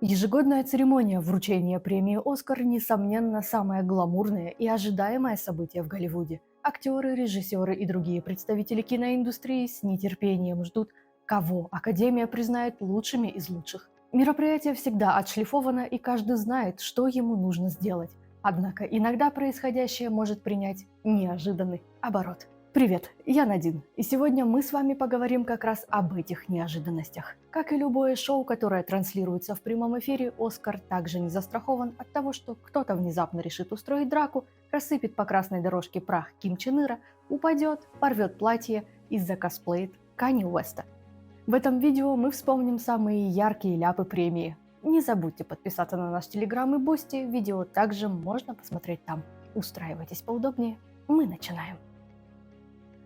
Ежегодная церемония вручения премии «Оскар» несомненно самое гламурное и ожидаемое событие в Голливуде. Актеры, режиссеры и другие представители киноиндустрии с нетерпением ждут, кого Академия признает лучшими из лучших. Мероприятие всегда отшлифовано, и каждый знает, что ему нужно сделать. Однако иногда происходящее может принять неожиданный оборот. Привет, я Надин, и сегодня мы с вами поговорим как раз об этих неожиданностях. Как и любое шоу, которое транслируется в прямом эфире, «Оскар» также не застрахован от того, что кто-то внезапно решит устроить драку, рассыпет по красной дорожке прах Ким Чен Ира, упадет, порвет платье и закосплеит Канье Уэста. В этом видео мы вспомним самые яркие ляпы премии. Не забудьте подписаться на наш Телеграм и Бусти, видео также можно посмотреть там. Устраивайтесь поудобнее, мы начинаем.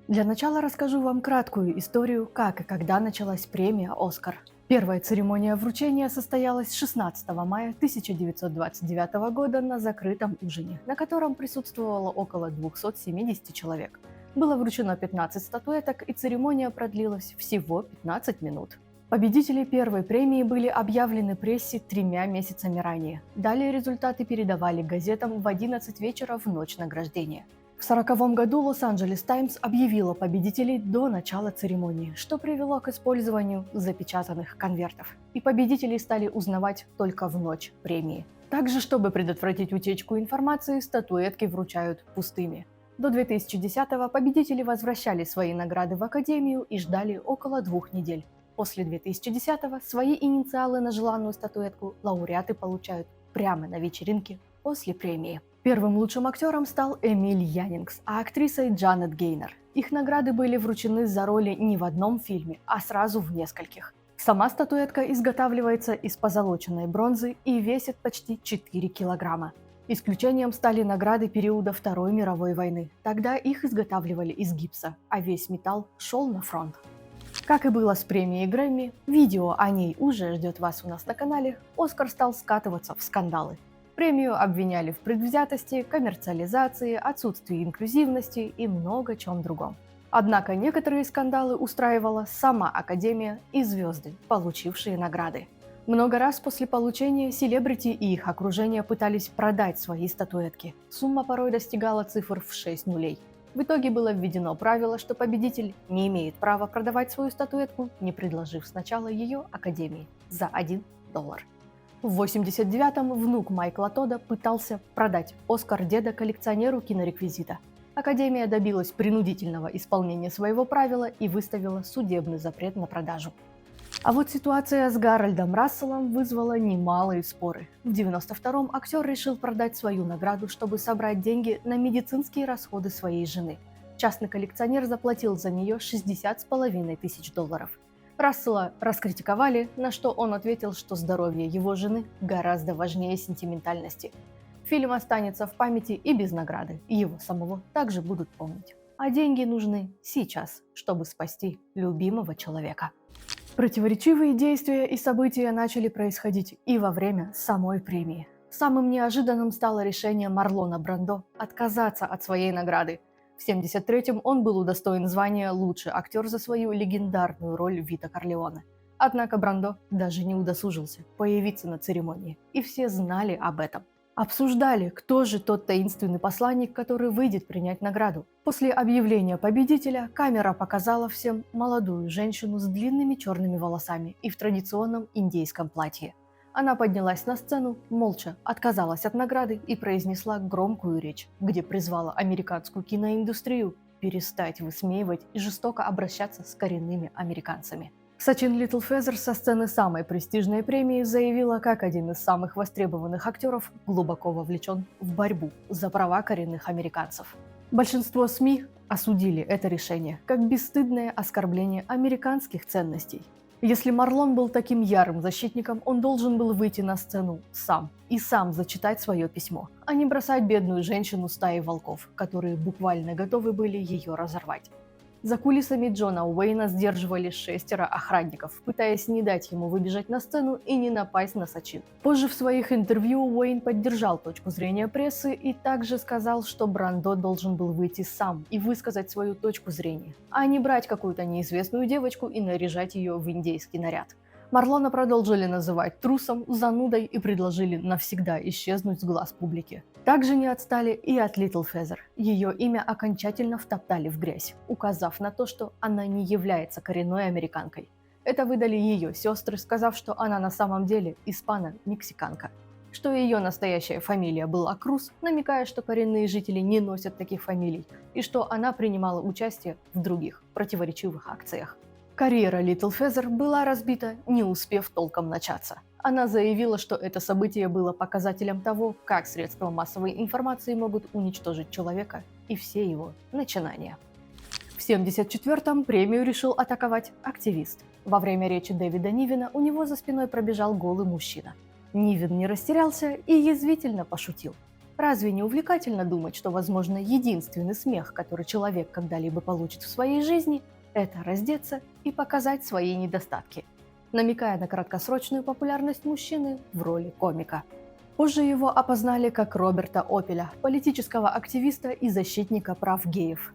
Для начала расскажу вам краткую историю, как и когда началась премия «Оскар». Первая церемония вручения состоялась 16 мая 1929 года на закрытом ужине, на котором присутствовало около 270 человек. Было вручено 15 статуэток, и церемония продлилась всего 15 минут. Победители первой премии были объявлены прессе 3 месяцами ранее. Далее результаты передавали газетам в 11 вечера в ночь награждения. В 1940 году Лос-Анджелес Таймс объявила победителей до начала церемонии, что привело к использованию запечатанных конвертов. И победителей стали узнавать только в ночь премии. Также, чтобы предотвратить утечку информации, статуэтки вручают пустыми. До 2010-го победители возвращали свои награды в Академию и ждали около 2 недель. После 2010-го свои инициалы на желанную статуэтку лауреаты получают прямо на вечеринке после премии. Первым лучшим актером стал Эмиль Янингс, а актрисой Джанет Гейнор. Их награды были вручены за роли не в одном фильме, а сразу в нескольких. Сама статуэтка изготавливается из позолоченной бронзы и весит почти 4 килограмма. Исключением стали награды периода Второй мировой войны. Тогда их изготавливали из гипса, а весь металл шел на фронт. Как и было с премией Грэмми, видео о ней уже ждет вас у нас на канале, «Оскар» стал скатываться в скандалы. Премию обвиняли в предвзятости, коммерциализации, отсутствии инклюзивности и много чем другом. Однако некоторые скандалы устраивала сама Академия и звезды, получившие награды. Много раз после получения селебрити и их окружение пытались продать свои статуэтки. Сумма порой достигала цифр в 6 нулей. В итоге было введено правило, что победитель не имеет права продавать свою статуэтку, не предложив сначала ее Академии за $1. В 1989-м внук Майкла Тодда пытался продать «Оскар» деда коллекционеру кинореквизита. Академия добилась принудительного исполнения своего правила и выставила судебный запрет на продажу. А вот ситуация с Гарольдом Расселом вызвала немалые споры. В 1992-м актер решил продать свою награду, чтобы собрать деньги на медицинские расходы своей жены. Частный коллекционер заплатил за нее $60,5 тысяч. Рассела раскритиковали, на что он ответил, что здоровье его жены гораздо важнее сентиментальности. Фильм останется в памяти и без награды, и его самого также будут помнить. А деньги нужны сейчас, чтобы спасти любимого человека. Противоречивые действия и события начали происходить и во время самой премии. Самым неожиданным стало решение Марлона Брандо отказаться от своей награды. В 1973-м он был удостоен звания «Лучший актер» за свою легендарную роль Вита Корлеоне. Однако Брандо даже не удосужился появиться на церемонии, и все знали об этом. Обсуждали, кто же тот таинственный посланник, который выйдет принять награду. После объявления победителя камера показала всем молодую женщину с длинными черными волосами и в традиционном индейском платье. Она поднялась на сцену, молча отказалась от награды и произнесла громкую речь, где призвала американскую киноиндустрию перестать высмеивать и жестоко обращаться с коренными американцами. Сачин Литлфезер со сцены самой престижной премии заявила, как один из самых востребованных актеров глубоко вовлечен в борьбу за права коренных американцев. Большинство СМИ осудили это решение как бесстыдное оскорбление американских ценностей. Если Марлон был таким ярым защитником, он должен был выйти на сцену сам и сам зачитать свое письмо, а не бросать бедную женщину стаи волков, которые буквально готовы были ее разорвать. За кулисами Джона Уэйна сдерживали 6 охранников, пытаясь не дать ему выбежать на сцену и не напасть на Сачин. Позже в своих интервью Уэйн поддержал точку зрения прессы и также сказал, что Брандо должен был выйти сам и высказать свою точку зрения, а не брать какую-то неизвестную девочку и наряжать ее в индейский наряд. Марлона продолжили называть трусом, занудой и предложили навсегда исчезнуть с глаз публики. Также не отстали и от Литл Фезер. Ее имя окончательно втоптали в грязь, указав на то, что она не является коренной американкой. Это выдали ее сестры, сказав, что она на самом деле испано-мексиканка. Что ее настоящая фамилия была Круз, намекая, что коренные жители не носят таких фамилий, и что она принимала участие в других противоречивых акциях. Карьера Литл Фезер была разбита, не успев толком начаться. Она заявила, что это событие было показателем того, как средства массовой информации могут уничтожить человека и все его начинания. В 1974-м премию решил атаковать активист. Во время речи Дэвида Нивина у него за спиной пробежал голый мужчина. Нивин не растерялся и язвительно пошутил. Разве не увлекательно думать, что, возможно, единственный смех, который человек когда-либо получит в своей жизни, это раздеться и показать свои недостатки, намекая на краткосрочную популярность мужчины в роли комика. Позже его опознали как Роберта Опеля, политического активиста и защитника прав геев.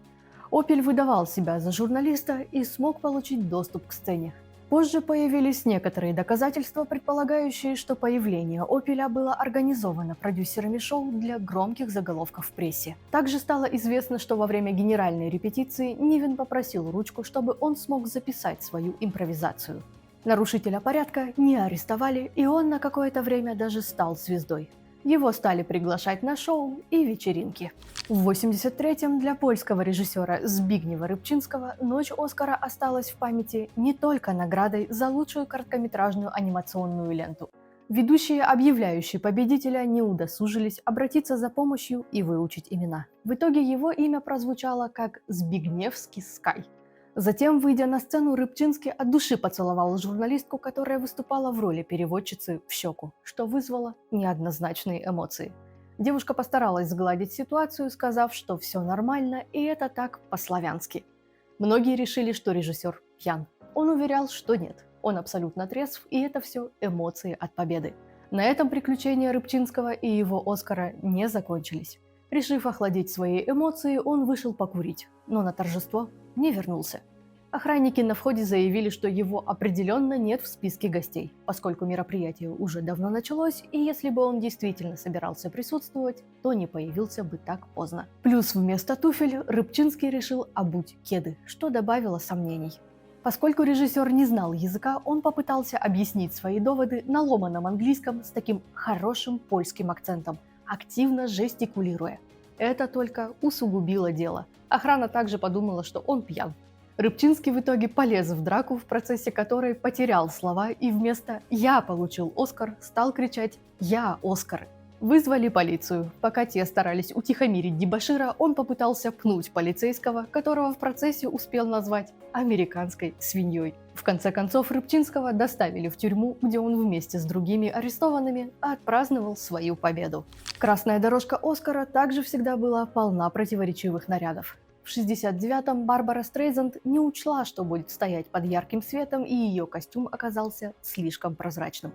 Опель выдавал себя за журналиста и смог получить доступ к сцене. Позже появились некоторые доказательства, предполагающие, что появление Опеля было организовано продюсерами шоу для громких заголовков в прессе. Также стало известно, что во время генеральной репетиции Нивин попросил ручку, чтобы он смог записать свою импровизацию. Нарушителя порядка не арестовали, и он на какое-то время даже стал звездой. Его стали приглашать на шоу и вечеринки. В 1983-м для польского режиссера Збигнева Рыбчинского «Ночь Оскара» осталась в памяти не только наградой за лучшую короткометражную анимационную ленту. Ведущие, объявляющие победителя, не удосужились обратиться за помощью и выучить имена. В итоге его имя прозвучало как «Збигневский Скай». Затем, выйдя на сцену, Рыбчинский от души поцеловал журналистку, которая выступала в роли переводчицы, в щеку, что вызвало неоднозначные эмоции. Девушка постаралась сгладить ситуацию, сказав, что все нормально и это так по-славянски. Многие решили, что режиссер пьян. Он уверял, что нет, он абсолютно трезв, и это все эмоции от победы. На этом приключения Рыбчинского и его Оскара не закончились. Решив охладить свои эмоции, он вышел покурить, но на торжество не вернулся. Охранники на входе заявили, что его определенно нет в списке гостей, поскольку мероприятие уже давно началось, и если бы он действительно собирался присутствовать, то не появился бы так поздно. Плюс вместо туфель Рыбчинский решил обуть кеды, что добавило сомнений. Поскольку режиссер не знал языка, он попытался объяснить свои доводы на ломаном английском с таким хорошим польским акцентом, активно жестикулируя. Это только усугубило дело. Охрана также подумала, что он пьян. Рыбчинский в итоге полез в драку, в процессе которой потерял слова и вместо «Я получил Оскар» стал кричать «Я Оскар». Вызвали полицию. Пока те старались утихомирить дебошира, он попытался пнуть полицейского, которого в процессе успел назвать «американской свиньей». В конце концов, Рыбчинского доставили в тюрьму, где он вместе с другими арестованными отпраздновал свою победу. Красная дорожка Оскара также всегда была полна противоречивых нарядов. В 1969-м Барбара Стрейзанд не учла, что будет стоять под ярким светом, и ее костюм оказался слишком прозрачным.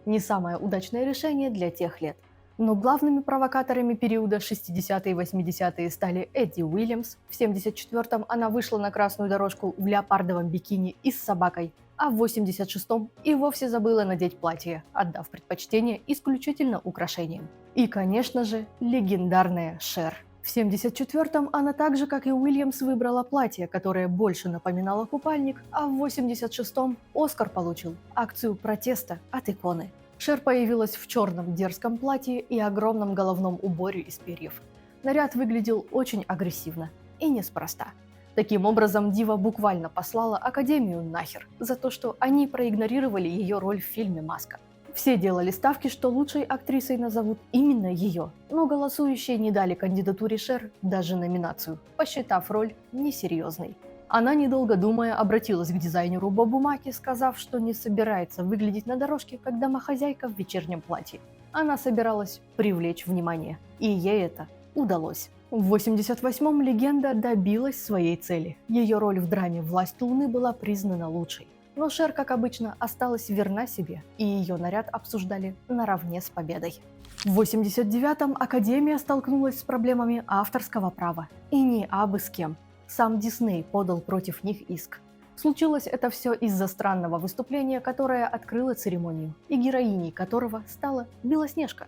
Не самое удачное решение для тех лет. Но главными провокаторами периода 60-е и 80-е стали Эдди Уильямс. В 1974-м она вышла на красную дорожку в леопардовом бикини и с собакой, а в 1986-м и вовсе забыла надеть платье, отдав предпочтение исключительно украшениям. И, конечно же, легендарная Шер. В 1974-м она так же, как и Уильямс, выбрала платье, которое больше напоминало купальник, а в 1986-м Оскар получил акцию протеста от иконы. Шер появилась в черном дерзком платье и огромном головном уборе из перьев. Наряд выглядел очень агрессивно. И неспроста. Таким образом, дива буквально послала Академию нахер за то, что они проигнорировали ее роль в фильме «Маска». Все делали ставки, что лучшей актрисой назовут именно ее, но голосующие не дали кандидатуре Шер даже номинацию, посчитав роль несерьезной. Она, недолго думая, обратилась к дизайнеру Бобу Маки, сказав, что не собирается выглядеть на дорожке как домохозяйка в вечернем платье. Она собиралась привлечь внимание, и ей это удалось. В 1988-м легенда добилась своей цели. Ее роль в драме «Власть Луны» была признана лучшей. Но Шер, как обычно, осталась верна себе, и ее наряд обсуждали наравне с победой. В 1989-м Академия столкнулась с проблемами авторского права. И не абы с кем. Сам Дисней подал против них иск. Случилось это все из-за странного выступления, которое открыло церемонию, и героиней которого стала Белоснежка.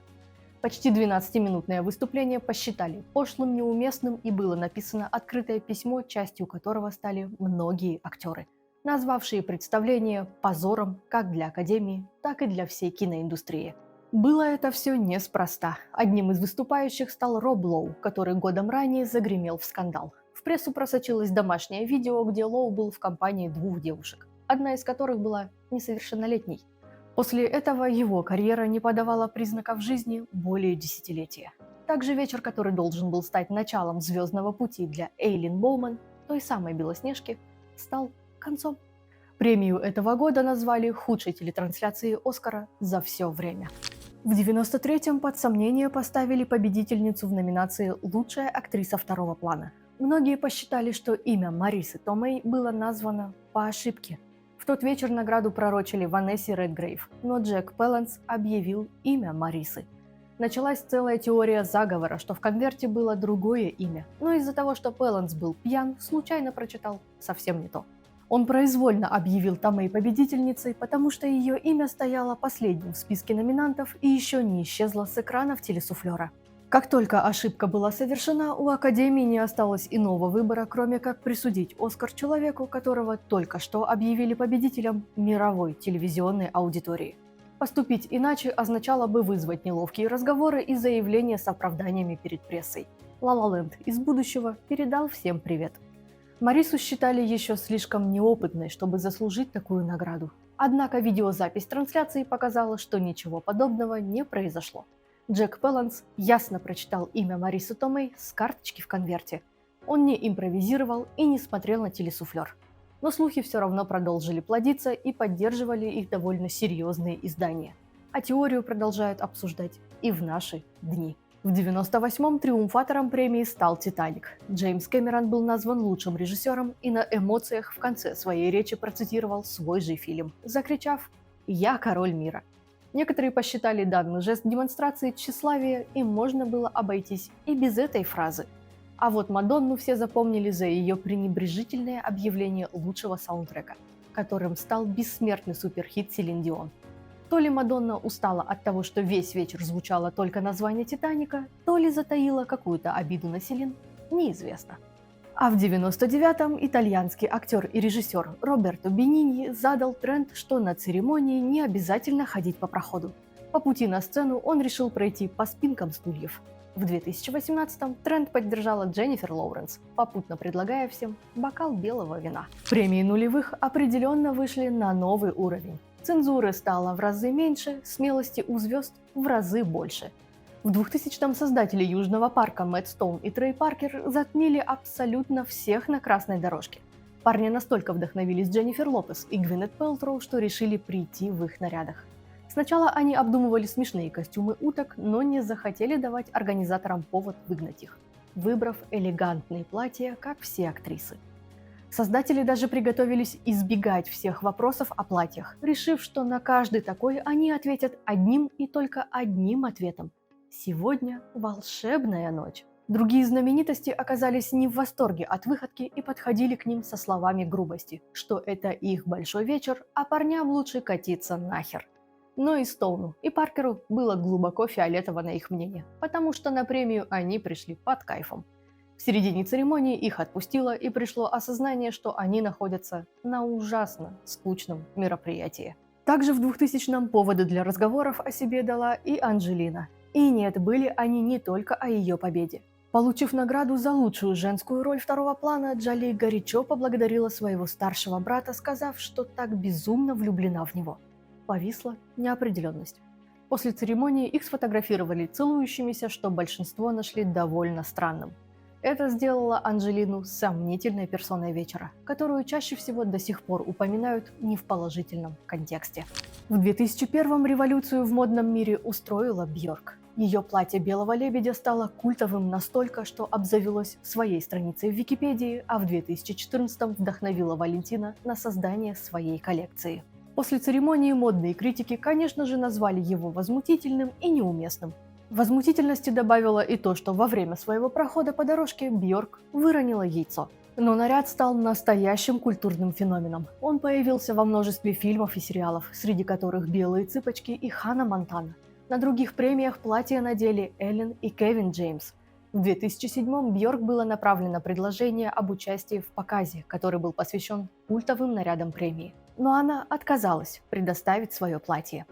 Почти 12-минутное выступление посчитали пошлым, неуместным, и было написано открытое письмо, частью которого стали многие актеры, назвавшие представление позором как для Академии, так и для всей киноиндустрии. Было это все неспроста. Одним из выступающих стал Роб Лоу, который годом ранее загремел в скандал. В прессу просочилось домашнее видео, где Лоу был в компании двух девушек, одна из которых была несовершеннолетней. После этого его карьера не подавала признаков жизни более десятилетия. Также вечер, который должен был стать началом звездного пути для Эйлин Боуман, той самой Белоснежки, стал концом. Премию этого года назвали худшей телетрансляцией Оскара за все время. В 93-м под сомнение поставили победительницу в номинации «Лучшая актриса второго плана». Многие посчитали, что имя Марисы Томей было названо по ошибке. В тот вечер награду пророчили Ванессе Редгрейв, но Джек Пэланс объявил имя Марисы. Началась целая теория заговора, что в конверте было другое имя, но из-за того, что Пэланс был пьян, случайно прочитал совсем не то. Он произвольно объявил Томей победительницей, потому что ее имя стояло последним в списке номинантов и еще не исчезло с экранов телесуфлера. Как только ошибка была совершена, у Академии не осталось иного выбора, кроме как присудить Оскар человеку, которого только что объявили победителем мировой телевизионной аудитории. Поступить иначе означало бы вызвать неловкие разговоры и заявления с оправданиями перед прессой. La La Land из будущего передал всем привет. Марису считали еще слишком неопытной, чтобы заслужить такую награду. Однако видеозапись трансляции показала, что ничего подобного не произошло. Джек Пэланс ясно прочитал имя Марисы Томей с карточки в конверте. Он не импровизировал и не смотрел на телесуфлер. Но слухи все равно продолжили плодиться и поддерживали их довольно серьезные издания. А теорию продолжают обсуждать и в наши дни. В 98-м триумфатором премии стал «Титаник». Джеймс Кэмерон был назван лучшим режиссером и на эмоциях в конце своей речи процитировал свой же фильм, закричав «Я король мира». Некоторые посчитали данный жест демонстрацией тщеславия, и можно было обойтись и без этой фразы. А вот Мадонну все запомнили за ее пренебрежительное объявление лучшего саундтрека, которым стал бессмертный суперхит Селин Дион. То ли Мадонна устала от того, что весь вечер звучало только название «Титаника», то ли затаила какую-то обиду на Селин, неизвестно. А в 99-м итальянский актер и режиссер Роберто Бениньи задал тренд, что на церемонии не обязательно ходить по проходу. По пути на сцену он решил пройти по спинкам стульев. В 2018-м тренд поддержала Дженнифер Лоуренс, попутно предлагая всем бокал белого вина. Премии нулевых определенно вышли на новый уровень. Цензуры стало в разы меньше, смелости у звезд в разы больше. В 2000-м создатели Южного парка Мэтт Стоун и Трей Паркер затмили абсолютно всех на красной дорожке. Парни настолько вдохновились Дженнифер Лопес и Гвинет Пэлтроу, что решили прийти в их нарядах. Сначала они обдумывали смешные костюмы уток, но не захотели давать организаторам повод выгнать их, выбрав элегантные платья, как все актрисы. Создатели даже приготовились избегать всех вопросов о платьях, решив, что на каждый такой они ответят одним и только одним ответом. Сегодня волшебная ночь. Другие знаменитости оказались не в восторге от выходки и подходили к ним со словами грубости, что это их большой вечер, а парням лучше катиться нахер. Но и Стоуну, и Паркеру было глубоко фиолетово на их мнение, потому что на премию они пришли под кайфом. В середине церемонии их отпустило, и пришло осознание, что они находятся на ужасно скучном мероприятии. Также в 2000-м поводы для разговоров о себе дала и Анджелина. И нет, были они не только о ее победе. Получив награду за лучшую женскую роль второго плана, Джоли горячо поблагодарила своего старшего брата, сказав, что так безумно влюблена в него. Повисла неопределенность. После церемонии их сфотографировали целующимися, что большинство нашли довольно странным. Это сделало Анджелину сомнительной персоной вечера, которую чаще всего до сих пор упоминают не в положительном контексте. В 2001-м революцию в модном мире устроила Бьорк. Ее платье белого лебедя стало культовым настолько, что обзавелось своей страницей в Википедии, а в 2014-м вдохновила Валентина на создание своей коллекции. После церемонии модные критики, конечно же, назвали его возмутительным и неуместным. Возмутительности добавило и то, что во время своего прохода по дорожке Бьорк выронила яйцо. Но наряд стал настоящим культурным феноменом. Он появился во множестве фильмов и сериалов, среди которых «Белые цыпочки» и «Ханна Монтана». На других премиях платья надели Эллен и Кевин Джеймс. В 2007-м Бьорк было направлено предложение об участии в показе, который был посвящен культовым нарядам премии. Но она отказалась предоставить свое платье.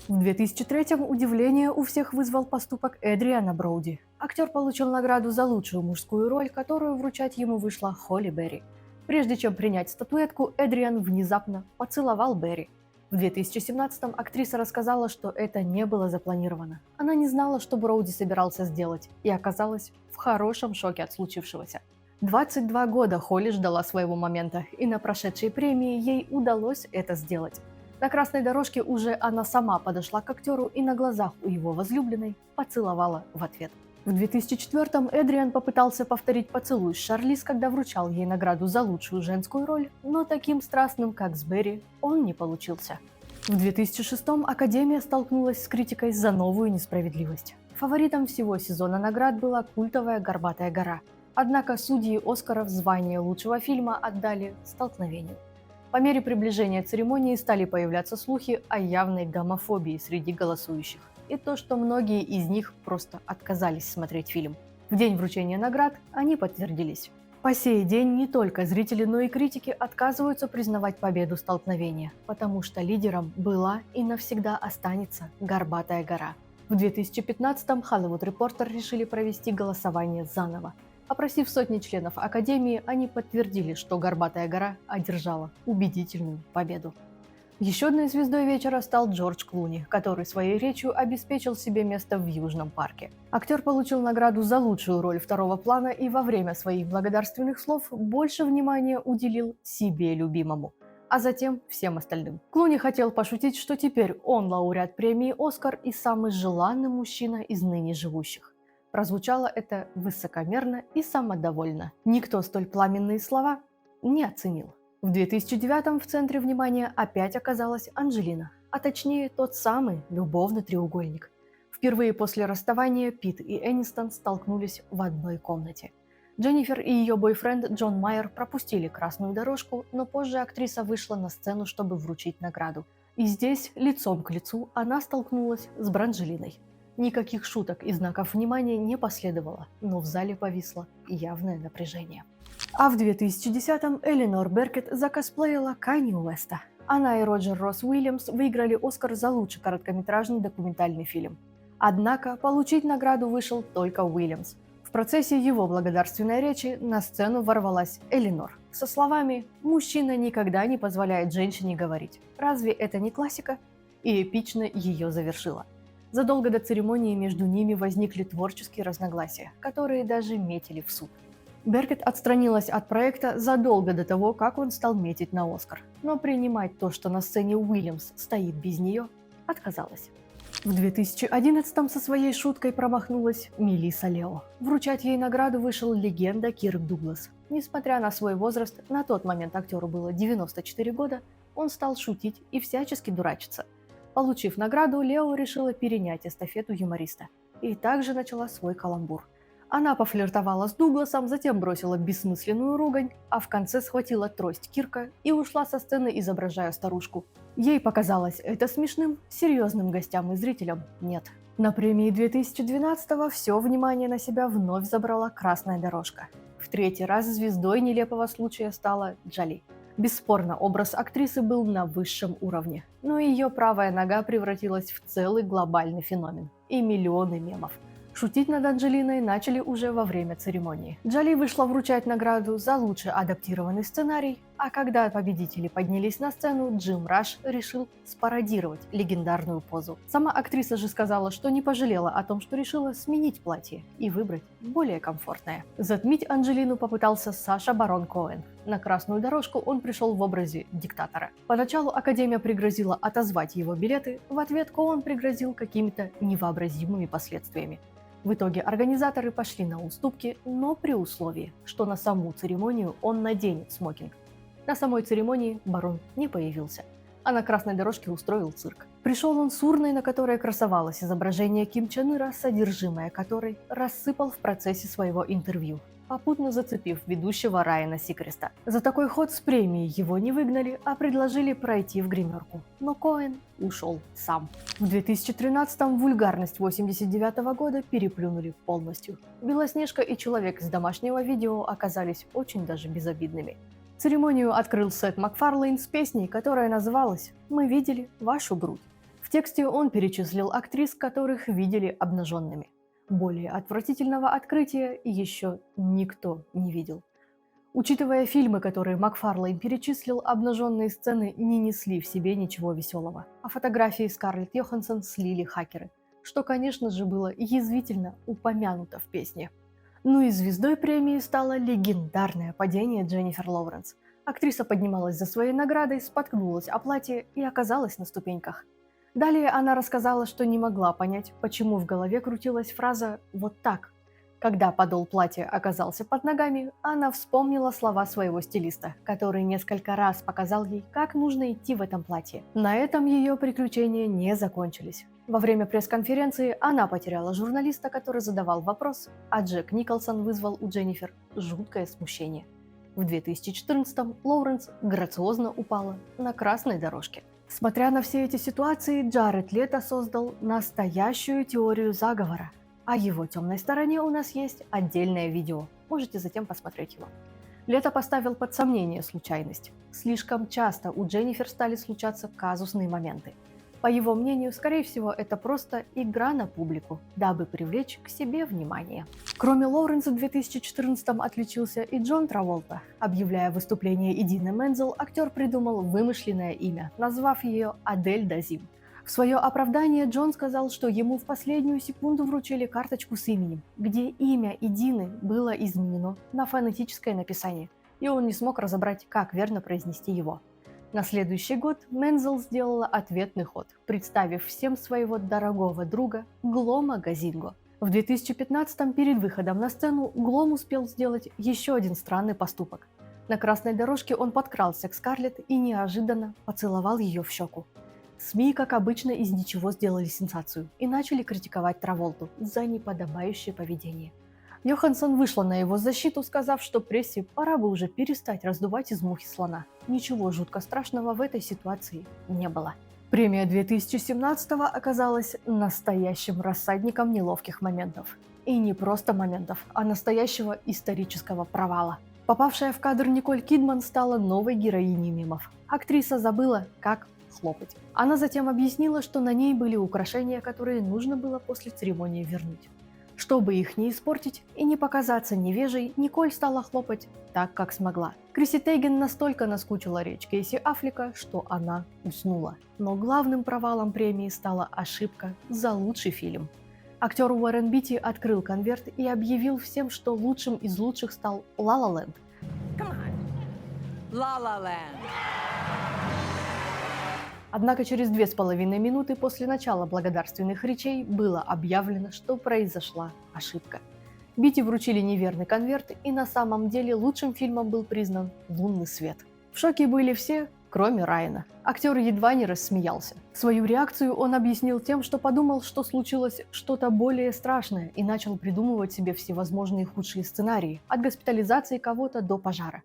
В 2003-м удивление у всех вызвал поступок Эдриана Броуди. Актер получил награду за лучшую мужскую роль, которую вручать ему вышла Холли Берри. Прежде чем принять статуэтку, Эдриан внезапно поцеловал Берри. В 2017-м актриса рассказала, что это не было запланировано. Она не знала, что Броуди собирался сделать, и оказалась в хорошем шоке от случившегося. 22 года Холли ждала своего момента, и на прошедшей премии ей удалось это сделать. На красной дорожке уже она сама подошла к актеру и на глазах у его возлюбленной поцеловала в ответ. В 2004-м Эдриан попытался повторить поцелуй с Шарлиз, когда вручал ей награду за лучшую женскую роль, но таким страстным, как с Берри, он не получился. В 2006-м Академия столкнулась с критикой за новую несправедливость. Фаворитом всего сезона наград была культовая «Горбатая гора». Однако судьи Оскаров звание лучшего фильма отдали «Столкновению». По мере приближения церемонии стали появляться слухи о явной гомофобии среди голосующих. И то, что многие из них просто отказались смотреть фильм. В день вручения наград они подтвердились. По сей день не только зрители, но и критики отказываются признавать победу «Столкновения», потому что лидером была и навсегда останется «Горбатая гора». В 2015-м Hollywood Reporter решили провести голосование заново. Опросив сотни членов Академии, они подтвердили, что «Горбатая гора» одержала убедительную победу. Еще одной звездой вечера стал Джордж Клуни, который своей речью обеспечил себе место в Южном парке. Актер получил награду за лучшую роль второго плана и во время своих благодарственных слов больше внимания уделил себе любимому, а затем всем остальным. Клуни хотел пошутить, что теперь он лауреат премии «Оскар» и самый желанный мужчина из ныне живущих. Прозвучало это высокомерно и самодовольно. Никто столь пламенные слова не оценил. В 2009-м в центре внимания опять оказалась Анджелина, а точнее тот самый любовный треугольник. Впервые после расставания Пит и Энистон столкнулись в одной комнате. Дженнифер и ее бойфренд Джон Майер пропустили красную дорожку, но позже актриса вышла на сцену, чтобы вручить награду. И здесь, лицом к лицу, она столкнулась с Бранджелиной. Никаких шуток и знаков внимания не последовало, но в зале повисло явное напряжение. А в 2010-м Эленор Беркетт закосплеила Канье Уэста. Она и Роджер Росс Уильямс выиграли Оскар за лучший короткометражный документальный фильм. Однако получить награду вышел только Уильямс. В процессе его благодарственной речи на сцену ворвалась Эленор со словами «Мужчина никогда не позволяет женщине говорить. Разве это не классика?» И эпично ее завершила. Задолго до церемонии между ними возникли творческие разногласия, которые даже метили в суд. Беркетт отстранилась от проекта задолго до того, как он стал метить на Оскар, но принимать то, что на сцене Уильямс стоит без нее, отказалась. В 2011-м со своей шуткой промахнулась Мелисса Лео. Вручать ей награду вышел легенда Кирк Дуглас. Несмотря на свой возраст, на тот момент актеру было 94 года, он стал шутить и всячески дурачиться. Получив награду, Лео решила перенять эстафету юмориста и также начала свой каламбур. Она пофлиртовала с Дугласом, затем бросила бессмысленную ругань, а в конце схватила трость Кирка и ушла со сцены, изображая старушку. Ей показалось это смешным, серьезным гостям и зрителям нет. На премии 2012-го все внимание на себя вновь забрала красная дорожка. В третий раз звездой нелепого случая стала Джоли. Бесспорно, образ актрисы был на высшем уровне, но ее правая нога превратилась в целый глобальный феномен и миллионы мемов. Шутить над Анджелиной начали уже во время церемонии. Джоли вышла вручать награду за лучший адаптированный сценарий, а когда победители поднялись на сцену, Джим Раш решил спародировать легендарную позу. Сама актриса же сказала, что не пожалела о том, что решила сменить платье и выбрать более комфортное. Затмить Анджелину попытался Саша Барон Коэн. На красную дорожку он пришел в образе диктатора. Поначалу Академия пригрозила отозвать его билеты, в ответ Коэн пригрозил какими-то невообразимыми последствиями. В итоге организаторы пошли на уступки, но при условии, что на саму церемонию он наденет смокинг. На самой церемонии барон не появился, а на красной дорожке устроил цирк. Пришел он с урной, на которой красовалось изображение Ким Чен Ира, содержимое которой рассыпал в процессе своего интервью. попутно зацепив ведущего Райана Сикреста. За такой ход с премией его не выгнали, а предложили пройти в гримерку. Но Коэн ушел сам. В 2013-м вульгарность 89-го года переплюнули полностью. Белоснежка и человек из домашнего видео оказались очень даже безобидными. Церемонию открыл Сет Макфарлейн с песней, которая называлась «Мы видели вашу грудь». В тексте он перечислил актрис, которых видели обнаженными. Более отвратительного открытия еще никто не видел. Учитывая фильмы, которые Макфарлейн перечислил, обнаженные сцены не несли в себе ничего веселого, а фотографии Скарлетт Йоханссон слили хакеры, что, конечно же, было язвительно упомянуто в песне. Ну и звездой премии стало легендарное падение Дженнифер Лоуренс. Актриса поднималась за своей наградой, споткнулась о платье и оказалась на ступеньках. Далее она рассказала, что не могла понять, почему в голове крутилась фраза «вот так». Когда подол платья оказался под ногами, она вспомнила слова своего стилиста, который несколько раз показал ей, как нужно идти в этом платье. На этом ее приключения не закончились. Во время пресс-конференции она потеряла журналиста, который задавал вопрос, а Джек Николсон вызвал у Дженнифер жуткое смущение. В 2014-м Лоуренс грациозно упала на красной дорожке. Смотря на все эти ситуации, Джаред Лето создал настоящую теорию заговора. О его темной стороне у нас есть отдельное видео, можете затем посмотреть его. Лето поставил под сомнение случайность. Слишком часто у Дженнифер стали случаться казусные моменты. По его мнению, скорее всего, это просто игра на публику, дабы привлечь к себе внимание. Кроме Лоуренса, в 2014-м отличился и Джон Траволта. Объявляя выступление Идины Мензел, актер придумал вымышленное имя, назвав ее Адель Дазим. В свое оправдание Джон сказал, что ему в последнюю секунду вручили карточку с именем, где имя Идины было изменено на фонетическое написание, и он не смог разобрать, как верно произнести его. На следующий год Мензел сделала ответный ход, представив всем своего дорогого друга Глома Газинго. В 2015-м перед выходом на сцену Глом успел сделать еще один странный поступок. На красной дорожке он подкрался к Скарлетт и неожиданно поцеловал ее в щеку. СМИ, как обычно, из ничего сделали сенсацию и начали критиковать Траволту за неподобающее поведение. Йоханссон вышла на его защиту, сказав, что прессе пора бы уже перестать раздувать из мухи слона. Ничего жутко страшного в этой ситуации не было. Премия 2017-го оказалась настоящим рассадником неловких моментов. И не просто моментов, а настоящего исторического провала. Попавшая в кадр Николь Кидман стала новой героиней мемов. Актриса забыла, как хлопать. Она затем объяснила, что на ней были украшения, которые нужно было после церемонии вернуть. Чтобы их не испортить и не показаться невежей, Николь стала хлопать так, как смогла. Криси Тейген настолько наскучила речь Кейси Аффлека, что она уснула. Но главным провалом премии стала ошибка за лучший фильм. Актер Уоррен Битти открыл конверт и объявил всем, что лучшим из лучших стал «La La Land». La La Land. Однако через 2,5 минуты после начала благодарственных речей было объявлено, что произошла ошибка. Битти вручили неверный конверт, и на самом деле лучшим фильмом был признан «Лунный свет». В шоке были все, кроме Райана. Актер едва не рассмеялся. Свою реакцию он объяснил тем, что подумал, что случилось что-то более страшное, и начал придумывать себе всевозможные худшие сценарии, от госпитализации кого-то до пожара.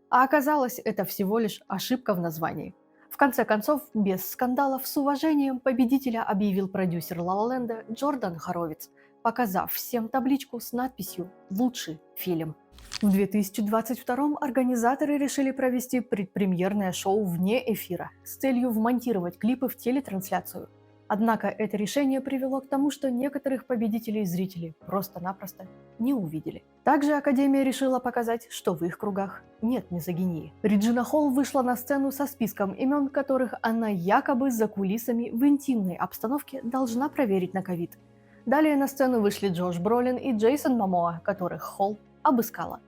А оказалось, это всего лишь ошибка в названии. В конце концов, без скандалов, с уважением победителя объявил продюсер «Ла Ла Ленда» Джордан Хоровиц, показав всем табличку с надписью «Лучший фильм». В 2022-м организаторы решили провести предпремьерное шоу вне эфира с целью вмонтировать клипы в телетрансляцию. Однако это решение привело к тому, что некоторых победителей зрители просто-напросто не увидели. Также Академия решила показать, что в их кругах нет мизогинии. Реджина Холл вышла на сцену со списком имен, которых она якобы за кулисами в интимной обстановке должна проверить на ковид. Далее на сцену вышли Джош Бролин и Джейсон Момоа, которых Холл обыскала.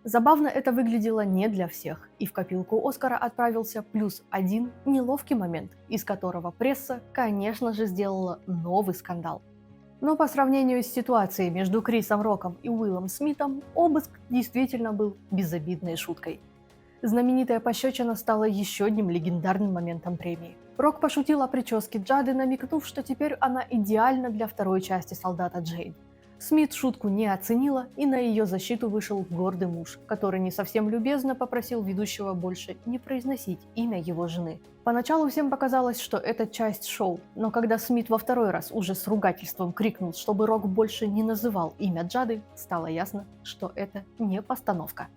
Забавно это выглядело не для всех, и в копилку Оскара отправился +1 неловкий момент, из которого пресса, конечно же, сделала новый скандал. Но по сравнению с ситуацией между Крисом Роком и Уиллом Смитом, обыск действительно был безобидной шуткой. Знаменитая пощечина стала еще одним легендарным моментом премии. Рок пошутил о прическе Джады, намекнув, что теперь она идеальна для второй части «Солдата Джейн». Смит шутку не оценила, и на ее защиту вышел гордый муж, который не совсем любезно попросил ведущего больше не произносить имя его жены. Поначалу всем показалось, что это часть шоу, но когда Смит во второй раз уже с ругательством крикнул, чтобы Рок больше не называл имя Джады, стало ясно, что это не постановка.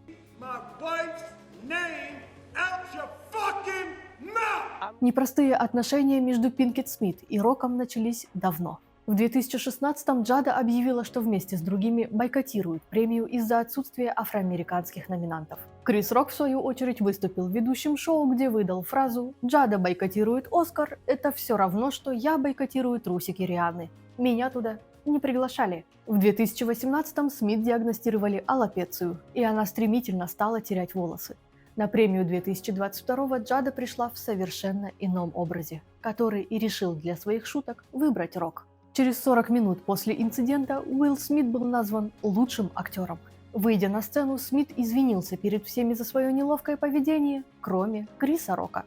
Непростые отношения между Пинкет Смит и Роком начались давно. В 2016-м Джада объявила, что вместе с другими бойкотирует премию из-за отсутствия афроамериканских номинантов. Крис Рок, в свою очередь, выступил ведущим шоу, где выдал фразу «Джада бойкотирует Оскар, это все равно, что я бойкотирую трусики Рианны. Меня туда не приглашали». В 2018-м Смит диагностировали аллопецию, и она стремительно стала терять волосы. На премию 2022-го Джада пришла в совершенно ином образе, который и решил для своих шуток выбрать Рок. Через 40 минут после инцидента Уилл Смит был назван лучшим актером. Выйдя на сцену, Смит извинился перед всеми за свое неловкое поведение, кроме Криса Рока.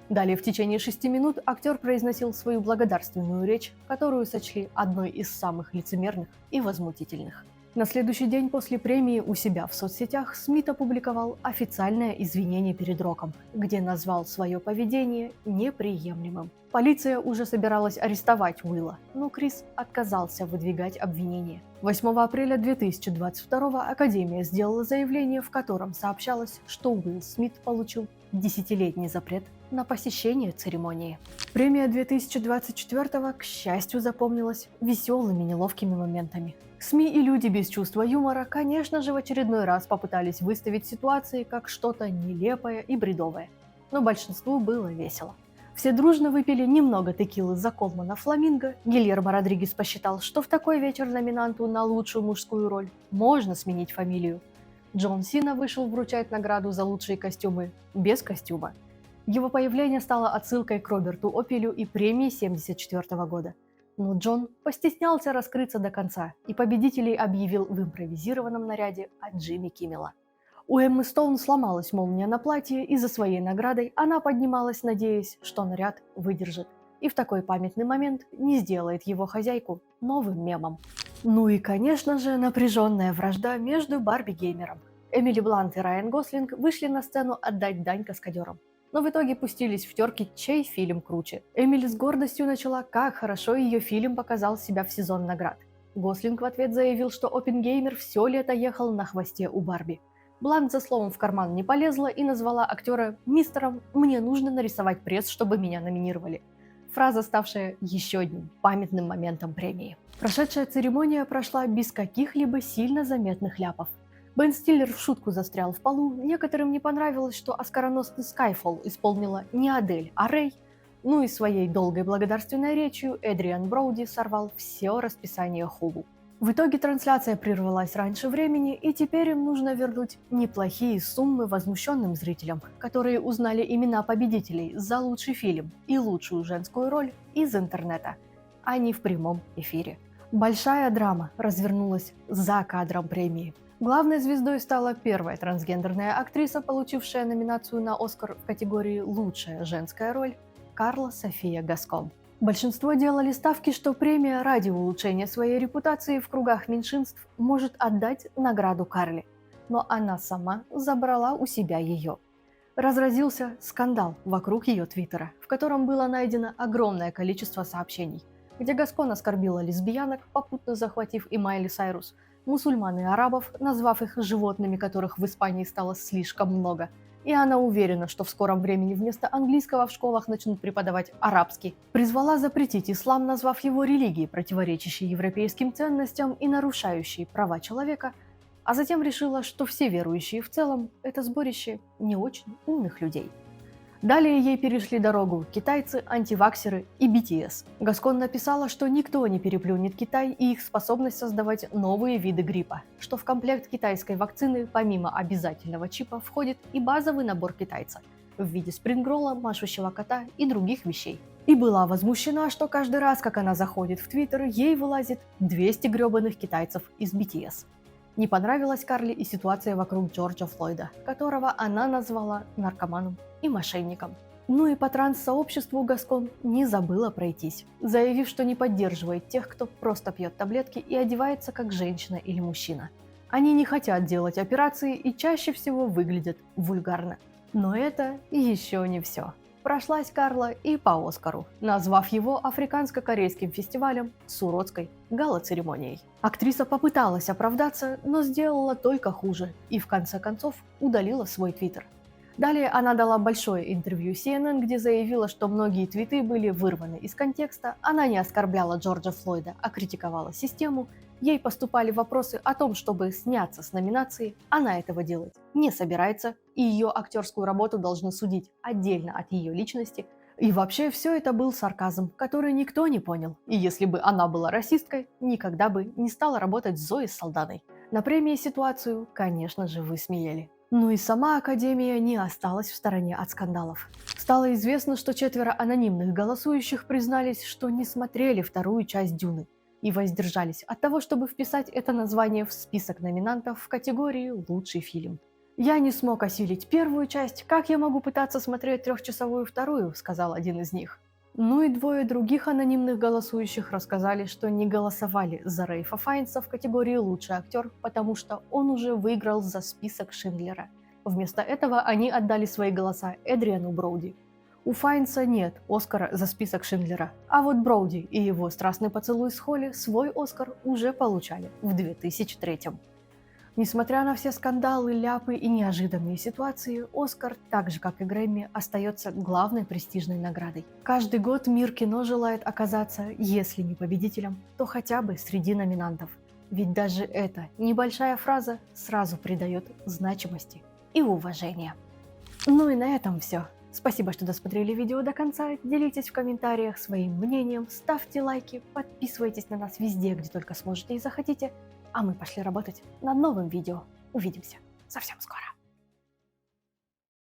Далее в течение 6 минут актер произносил свою благодарственную речь, которую сочли одной из самых лицемерных и возмутительных. На следующий день после премии у себя в соцсетях Смит опубликовал официальное извинение перед Роком, где назвал свое поведение неприемлемым. Полиция уже собиралась арестовать Уилла, но Крис отказался выдвигать обвинения. 8 апреля 2022 Академия сделала заявление, в котором сообщалось, что Уилл Смит получил 10-летний запрет на посещение церемонии. Премия 2024, к счастью, запомнилась веселыми неловкими моментами. СМИ и люди без чувства юмора, конечно же, в очередной раз попытались выставить ситуации как что-то нелепое и бредовое. Но большинству было весело. Все дружно выпили немного текилы за Колмана Фламинго. Гильермо Родригес посчитал, что в такой вечер номинанту на лучшую мужскую роль можно сменить фамилию. Джон Сина вышел вручать награду за лучшие костюмы без костюма. Его появление стало отсылкой к Роберту Опелю и премии 1974 года. Но Джон постеснялся раскрыться до конца и победителей объявил в импровизированном наряде от Джимми Киммела. У Эммы Стоун сломалась молния на платье, и за своей наградой она поднималась, надеясь, что наряд выдержит. И в такой памятный момент не сделает его хозяйку новым мемом. Ну и, конечно же, напряженная вражда между Барби-геймером. Эмили Блант и Райан Гослинг вышли на сцену отдать дань каскадерам. Но в итоге пустились в терки, чей фильм круче. Эмили с гордостью начала, как хорошо ее фильм показал себя в сезон наград. Гослинг в ответ заявил, что Оппенгеймер все лето ехал на хвосте у Барби. Блант за словом в карман не полезла и назвала актера «Мистером, мне нужно нарисовать пресс, чтобы меня номинировали». Фраза, ставшая еще одним памятным моментом премии. Прошедшая церемония прошла без каких-либо сильно заметных ляпов. Бен Стиллер в шутку застрял в полу, некоторым не понравилось, что оскароносный Skyfall исполнила не Адель, а Рэй. Ну и своей долгой благодарственной речью Эдриан Броуди сорвал все расписание Hulu. В итоге трансляция прервалась раньше времени, и теперь им нужно вернуть неплохие суммы возмущенным зрителям, которые узнали имена победителей за лучший фильм и лучшую женскую роль из интернета, а не в прямом эфире. Большая драма развернулась за кадром премии. Главной звездой стала первая трансгендерная актриса, получившая номинацию на Оскар в категории «Лучшая женская роль» Карла София Гаскон. Большинство делали ставки, что премия ради улучшения своей репутации в кругах меньшинств может отдать награду Карле. Но она сама забрала у себя ее. Разразился скандал вокруг ее твиттера, в котором было найдено огромное количество сообщений, где Гаскон оскорбила лесбиянок, попутно захватив и Майли Сайрус, мусульман и арабов, назвав их животными, которых в Испании стало слишком много. И она уверена, что в скором времени вместо английского в школах начнут преподавать арабский. Призвала запретить ислам, назвав его религией, противоречащей европейским ценностям и нарушающей права человека, а затем решила, что все верующие в целом – это сборище не очень умных людей. Далее ей перешли дорогу китайцы, антиваксеры и BTS. Гаскон написала, что никто не переплюнет Китай и их способность создавать новые виды гриппа, что в комплект китайской вакцины помимо обязательного чипа входит и базовый набор китайца в виде спрингролла, машущего кота и других вещей. И была возмущена, что каждый раз, как она заходит в Твиттер, ей вылазит 200 гребаных китайцев из BTS. Не понравилась Карли и ситуация вокруг Джорджа Флойда, которого она назвала наркоманом и мошенником. Ну и по транс-сообществу Гаскон не забыла пройтись, заявив, что не поддерживает тех, кто просто пьет таблетки и одевается как женщина или мужчина. Они не хотят делать операции и чаще всего выглядят вульгарно. Но это еще не все. Прошлась Карла и по Оскару, назвав его африканско-корейским фестивалем с уродской гала-церемонией. Актриса попыталась оправдаться, но сделала только хуже и в конце концов удалила свой твиттер. Далее она дала большое интервью CNN, где заявила, что многие твиты были вырваны из контекста, она не оскорбляла Джорджа Флойда, а критиковала систему, ей поступали вопросы о том, чтобы сняться с номинации, она этого делать не собирается, и ее актерскую работу должны судить отдельно от ее личности. И вообще все это был сарказм, который никто не понял. И если бы она была расисткой, никогда бы не стала работать с Зоей Салданой. На премии ситуацию, конечно же, высмеяли. Ну и сама Академия не осталась в стороне от скандалов. Стало известно, что 4 анонимных голосующих признались, что не смотрели вторую часть «Дюны» и воздержались от того, чтобы вписать это название в список номинантов в категории «Лучший фильм». «Я не смог осилить первую часть, как я могу пытаться смотреть трехчасовую вторую?» – сказал один из них. Ну и 2 других анонимных голосующих рассказали, что не голосовали за Рейфа Файнса в категории «Лучший актер», потому что он уже выиграл за список Шиндлера. Вместо этого они отдали свои голоса Эдриану Броуди. У Файнса нет Оскара за список Шиндлера, а вот Броуди и его «Страстный поцелуй с Холли» свой Оскар уже получали в 2003. Несмотря на все скандалы, ляпы и неожиданные ситуации, Оскар, так же как и Грэмми, остается главной престижной наградой. Каждый год мир кино желает оказаться, если не победителем, то хотя бы среди номинантов. Ведь даже эта небольшая фраза сразу придает значимости и уважения. Ну и на этом все. Спасибо, что досмотрели видео до конца, делитесь в комментариях своим мнением, ставьте лайки, подписывайтесь на нас везде, где только сможете и захотите. А мы пошли работать над новым видео. Увидимся совсем скоро.